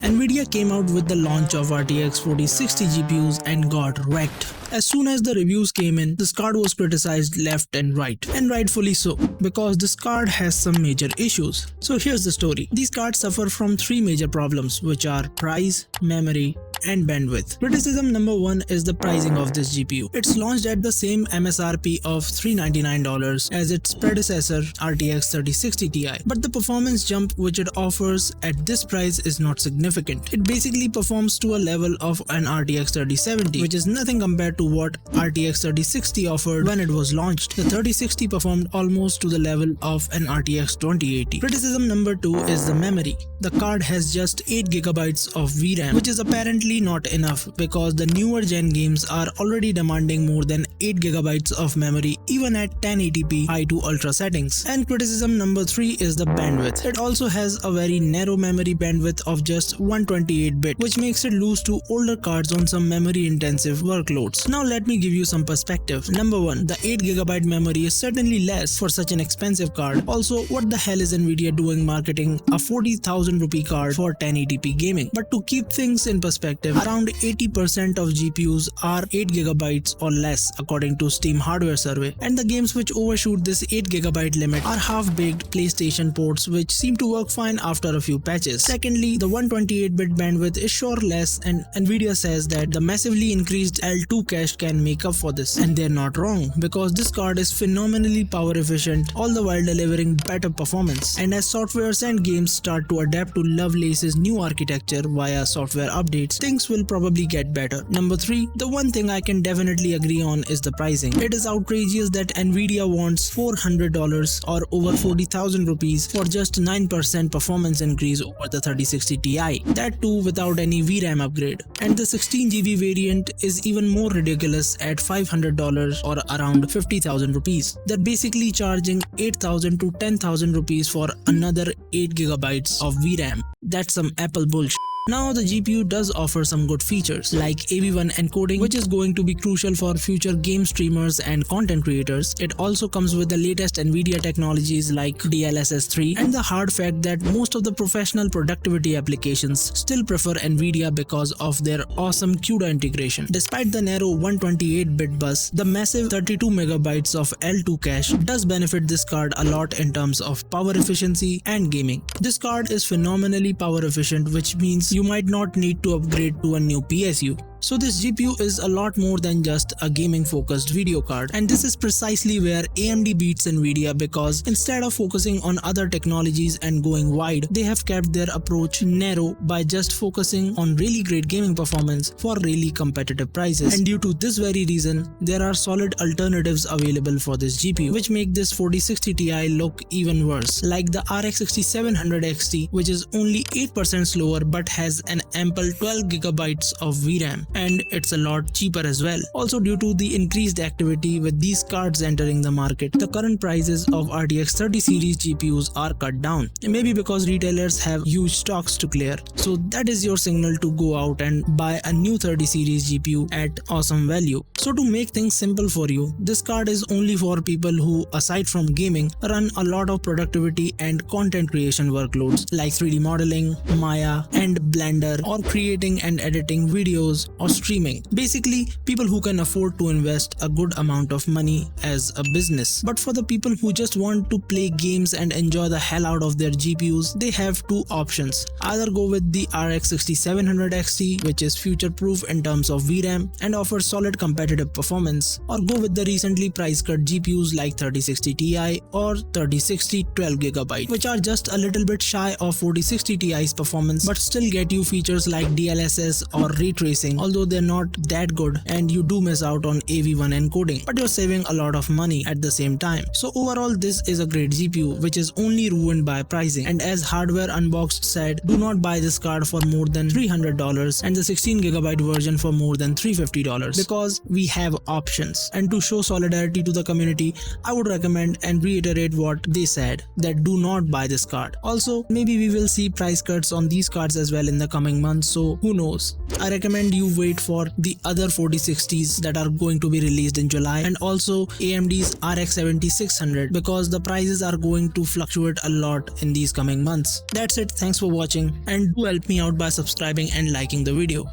Nvidia came out with the launch of RTX 4060 GPUs and got wrecked. As soon as the reviews came in, this card was criticized left and right, and rightfully so, because this card has some major issues. So here's the story. These cards suffer from three major problems, which are price, memory, and bandwidth. Criticism number one is the pricing of this GPU. It's launched at the same MSRP of $399 as its predecessor RTX 3060 Ti, but the performance jump which it offers at this price is not significant. It basically performs to a level of an RTX 3070, which is nothing compared to what RTX 3060 offered when it was launched. The 3060 performed almost to the level of an RTX 2080. Criticism number two is the memory. The card has just 8GB of VRAM, which is apparently not enough because the newer gen games are already demanding more than 8GB of memory even at 1080p high to ultra settings. And criticism number three is the bandwidth. It also has a very narrow memory bandwidth of just 128-bit, which makes it lose to older cards on some memory intensive workloads. Now let me give you some perspective. Number one, the 8GB memory is certainly less for such an expensive card. Also, what the hell is Nvidia doing marketing a 40,000 rupee card for 1080p gaming? But to keep things in perspective, around 80% of GPUs are 8GB or less according to Steam hardware survey, and the games which overshoot this 8GB limit are half-baked PlayStation ports which seem to work fine after a few patches. Secondly, the 128-bit bandwidth is sure less, and Nvidia says that the massively increased L2 cache can make up for this, and they're not wrong because this card is phenomenally power efficient all the while delivering better performance. And as softwares and games start to adapt to Lovelace's new architecture via software updates, things will probably get better. Number three, the one thing I can definitely agree on is the pricing. It is outrageous that Nvidia wants $400 or over 40,000 rupees for just 9% performance increase over the 3060 Ti. That too without any VRAM upgrade. And the 16GB variant is even more ridiculous at $500 or around 50,000 rupees. They're basically charging 8,000 to 10,000 rupees for another 8GB of VRAM. That's some Apple bullshit. Now the GPU does offer some good features like AV1 encoding, which is going to be crucial for future game streamers and content creators. It also comes with the latest Nvidia technologies like DLSS 3 and the hard fact that most of the professional productivity applications still prefer Nvidia because of their awesome CUDA integration. Despite the narrow 128-bit bus, the massive 32MB of L2 cache does benefit this card a lot in terms of power efficiency and gaming. This card is phenomenally power efficient, which means you might not need to upgrade to a new PSU. So this GPU is a lot more than just a gaming focused video card, and this is precisely where AMD beats Nvidia because instead of focusing on other technologies and going wide, they have kept their approach narrow by just focusing on really great gaming performance for really competitive prices. And due to this very reason, there are solid alternatives available for this GPU which make this 4060 Ti look even worse, like the RX 6700 XT, which is only 8% slower but has an ample 12GB of VRAM. And it's a lot cheaper as well. Also, due to the increased activity with these cards entering the market, the current prices of RTX 30 series GPUs are cut down. Maybe because retailers have huge stocks to clear. So that is your signal to go out and buy a new 30 series GPU at awesome value. So to make things simple for you, this card is only for people who, aside from gaming, run a lot of productivity and content creation workloads like 3D modeling, Maya, and Blender, or creating and editing videos or streaming. Basically, people who can afford to invest a good amount of money as a business. But for the people who just want to play games and enjoy the hell out of their GPUs, they have two options. Either go with the RX 6700 XT, which is future-proof in terms of VRAM and offers solid competitive performance, or go with the recently price-cut GPUs like 3060 Ti or 3060 12GB, which are just a little bit shy of 4060 Ti's performance but still get you features like DLSS or ray tracing, although they're not that good and you do miss out on AV1 encoding, but you're saving a lot of money at the same time. So overall, this is a great GPU which is only ruined by pricing, and as Hardware Unboxed said, do not buy this card for more than $300 and the 16GB version for more than $350 because we have options. And to show solidarity to the community, I would recommend and reiterate what they said, that do not buy this card. Also, maybe we will see price cuts on these cards as well in the coming months, so who knows. I recommend you wait for the other 4060s that are going to be released in July, and also AMD's RX 7600, because the prices are going to fluctuate a lot in these coming months. That's it. Thanks for watching, and do help me out by subscribing and liking the video.